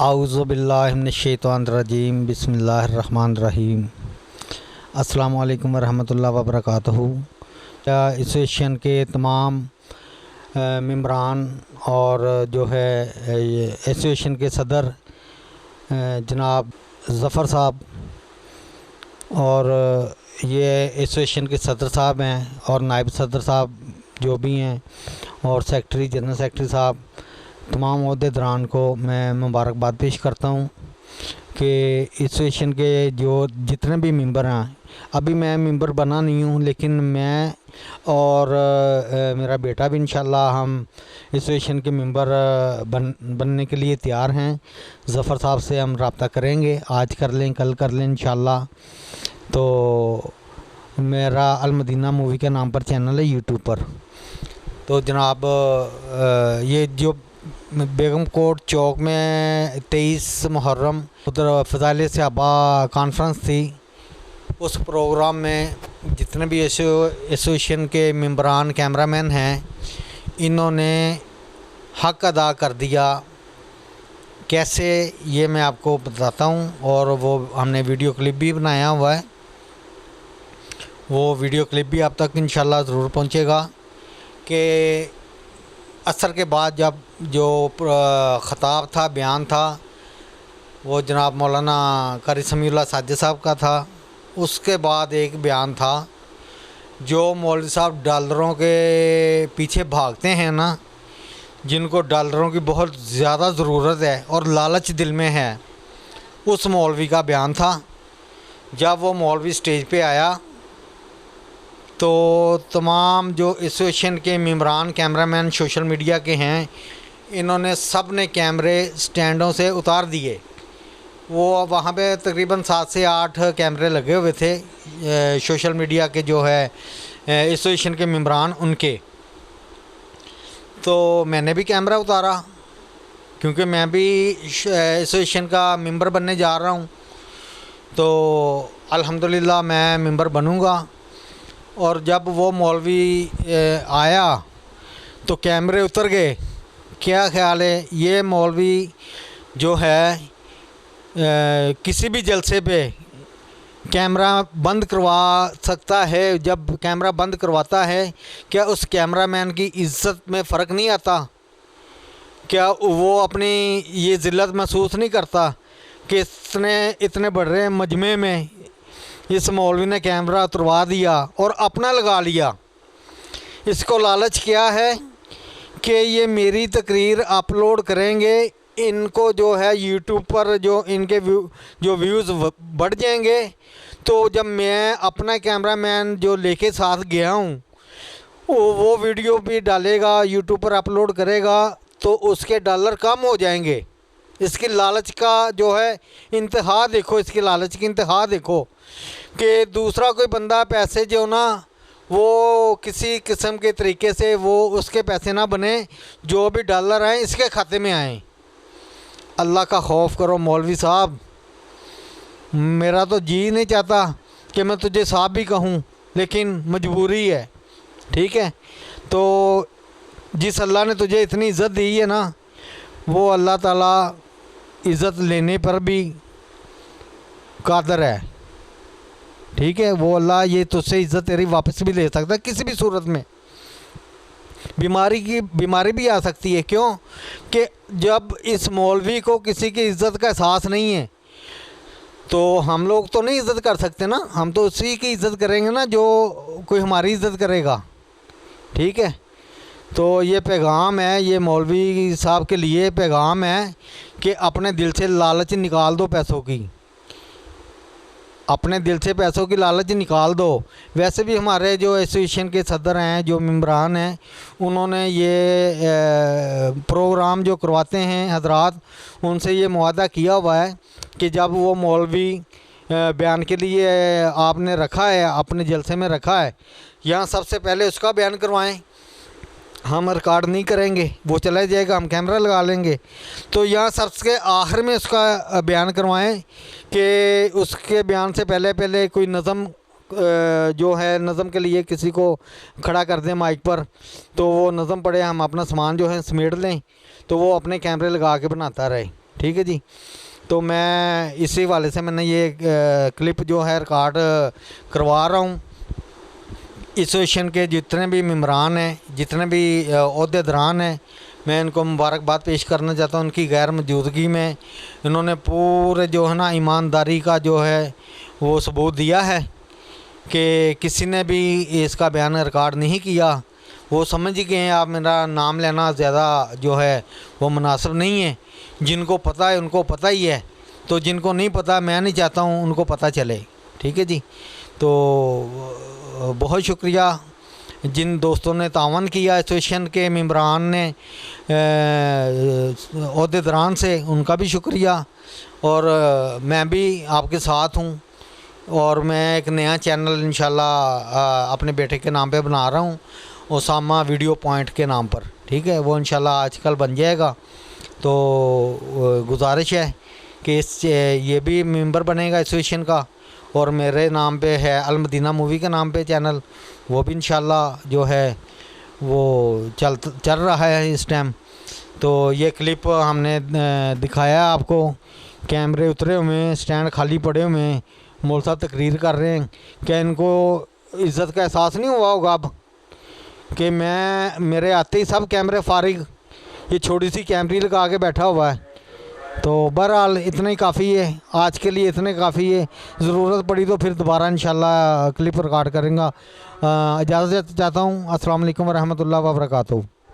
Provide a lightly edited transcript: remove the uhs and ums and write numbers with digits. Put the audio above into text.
आऊज़ुबिल्लाहि मिनश्शैतानिर्रजीम बिस्मिल्लाहिर्रहमानिर्रहीम। अस्सलामु अलैकुम वरहमतुल्लाहि वबरकातुहू। एसोसिएशन के तमाम मेंबरान और जो है एसोसिएशन के सदर जनाब ज़फ़र साहब और ये एसोसिएशन के सदर साहब हैं और नायब सदर साहब जो भी हैं और सेक्रेटरी जनरल सेक्रेटरी साहब, तमाम अहदेदारान को मैं मुबारकबाद पेश करता हूँ कि एसोसिएशन के जो जितने भी मेंबर हैं, अभी मैं मेंबर बना नहीं हूँ, लेकिन मैं और मेरा बेटा भी इंशाल्लाह हम एसोसिएशन के मेंबर बनने के लिए तैयार हैं। ज़फ़र साहब से हम रब्ता करेंगे, आज कर लें कल कर लें इंशाल्लाह। तो मेरा अल-मदीना मूवी के नाम पर चैनल है यूट्यूब पर। तो जनाब ये जो बेगम कोट चौक में 23 मुहर्रम उधर फ़ज़ाइल सहाबा कॉन्फ्रेंस थी, उस प्रोग्राम में जितने भी एसोसिएशन के मेंबरान कैमरामैन हैं, इन्होंने हक़ अदा कर दिया। कैसे, ये मैं आपको बताता हूँ। और वो हमने वीडियो क्लिप भी बनाया हुआ है, वो वीडियो क्लिप भी आप तक इंशाल्लाह ज़रूर पहुँचेगा कि असर के बाद जब जो ख़ताब था, बयान था, वो जनाब मौलाना कारी समीउल्लाह साजिद साहब का था। उसके बाद एक बयान था, जो मौलवी साहब डॉलरों के पीछे भागते हैं ना, जिनको डॉलरों की बहुत ज़्यादा ज़रूरत है और लालच दिल में है, उस मौलवी का बयान था। जब वो मौलवी स्टेज पे आया तो तमाम जो एसोसिएशन के मेंबरान कैमरामैन सोशल मीडिया के हैं, इन्होंने सब ने कैमरे स्टैंडों से उतार दिए। वो वहाँ पे तकरीबन 7 से 8 कैमरे लगे हुए थे सोशल मीडिया के जो है एसोसिएशन के मेंबरान उनके। तो मैंने भी कैमरा उतारा क्योंकि मैं भी एसोसिएशन का मेंबर बनने जा रहा हूँ। तो अल्हम्दुलिल्लाह मैं मेंबर बनूँगा। और जब वो मौलवी आया तो कैमरे उतर गए। क्या ख़्याल है, ये मौलवी जो है किसी भी जलसे पे कैमरा बंद करवा सकता है। जब कैमरा बंद करवाता है, क्या उस कैमरामैन की इज़्ज़त में फ़र्क नहीं आता? क्या वो अपनी ये ज़िल्लत महसूस नहीं करता कि इतने बड़े मजमे में इस मौलवी ने कैमरा उतरवा दिया और अपना लगा लिया? इसको लालच क्या है कि ये मेरी तकरीर अपलोड करेंगे, इनको जो है यूट्यूब पर जो इनके जो व्यूज़ बढ़ जाएंगे, तो जब मैं अपना कैमरामैन जो लेके साथ गया हूँ वो वीडियो भी डालेगा, यूट्यूब पर अपलोड करेगा, तो उसके डॉलर कम हो जाएंगे। इसकी लालच का जो है इंतहा देखो, इसकी लालच की इंतहा देखो कि दूसरा कोई बंदा पैसे जो ना वो किसी किस्म के तरीके से वो उसके पैसे ना बने, जो भी डॉलर आए इसके खाते में आए। अल्लाह का खौफ करो मौलवी साहब। मेरा तो जी नहीं चाहता कि मैं तुझे साहब भी कहूँ, लेकिन मजबूरी है, ठीक है। तो जिस अल्लाह ने तुझे इतनी इज़्ज़त दी है ना, वो अल्लाह ताला इज़्ज़त लेने पर भी कादर है, ठीक है। वो अल्लाह ये तुझसे इज़्ज़त तेरी वापस भी ले सकता है किसी भी सूरत में। बीमारी भी आ सकती है। क्यों कि जब इस मौलवी को किसी की इज़्ज़त का एहसास नहीं है, तो हम लोग तो नहीं इज़्ज़त कर सकते ना, हम तो उसी की इज़्ज़त करेंगे ना जो कोई हमारी इज़्ज़त करेगा, ठीक है। तो ये पैगाम है, ये मौलवी साहब के लिए पैगाम है कि अपने दिल से लालच निकाल दो पैसों की, अपने दिल से पैसों की लालच निकाल दो। वैसे भी हमारे जो एसोसिएशन के सदर हैं, जो मेंबरान हैं, उन्होंने ये प्रोग्राम जो करवाते हैं हजरात, उनसे ये मुआहदा किया हुआ है कि जब वो मौलवी बयान के लिए आपने रखा है, अपने जलसे में रखा है, यहाँ सबसे पहले उसका बयान करवाएं। हम रिकॉर्ड नहीं करेंगे, वो चला जाएगा, हम कैमरा लगा लेंगे। तो यहाँ सबसे आखिर में उसका बयान करवाएं कि उसके बयान से पहले कोई नज़म जो है, नज़म के लिए किसी को खड़ा कर दें माइक पर, तो वो नज़म पढ़े, हम अपना सामान जो है समेट लें, तो वो अपने कैमरे लगा के बनाता रहे। ठीक है जी। तो मैं इसी वाले से मैंने ये क्लिप जो है रिकॉर्ड करवा रहा हूँ। एसोसिएशन के जितने भी मेम्बरान हैं, जितने भी ओहदेदारान हैं, मैं इनको मुबारकबाद पेश करना चाहता हूँ। उनकी गैर मौजूदगी में इन्होंने पूरे जो है ना ईमानदारी का जो है वो सबूत दिया है कि किसी ने भी इसका बयान रिकॉर्ड नहीं किया। वो समझ गए हैं आप मेरा नाम लेना ज़्यादा जो है वो मुनासिब नहीं है। जिनको पता है उनको पता ही है, तो जिनको नहीं पता मैं नहीं चाहता हूँ उनको पता चले। ठीक है जी। तो बहुत शुक्रिया जिन दोस्तों ने तावन किया एसोसिएशन के मेम्बरान ने, ओहदेदारान से, उनका भी शुक्रिया। और मैं भी आपके साथ हूँ। और मैं एक नया चैनल इंशाल्लाह अपने बेटे के नाम पे बना रहा हूँ, ओसामा वीडियो पॉइंट के नाम पर। ठीक है, वो इंशाल्लाह आजकल बन जाएगा। तो गुजारिश है कि ये भी मेंबर बनेगा एसोसिएशन का। और मेरे नाम पे है अल-मदीना मूवी के नाम पे चैनल, वो भी इंशाल्लाह जो है वो चल रहा है इस टाइम। तो ये क्लिप हमने दिखाया आपको। कैमरे उतरे हुए हैं, स्टैंड खाली पड़े हुए हैं, मौलवी साहब तकरीर कर रहे हैं। क्या इनको इज़्ज़त का एहसास नहीं हुआ होगा अब कि मेरे आते ही सब कैमरे फारिग, ये छोटी सी कैमरी लगा के बैठा हुआ है। तो बहरहाल इतना ही काफ़ी है आज के लिए, इतने काफ़ी है। ज़रूरत पड़ी तो फिर दोबारा इंशाल्लाह क्लिप रिकॉर्ड करेंगे। इजाज़त चाहता हूँ। अस्सलाम वालेकुम व रहमतुल्लाहि व बरकातहू।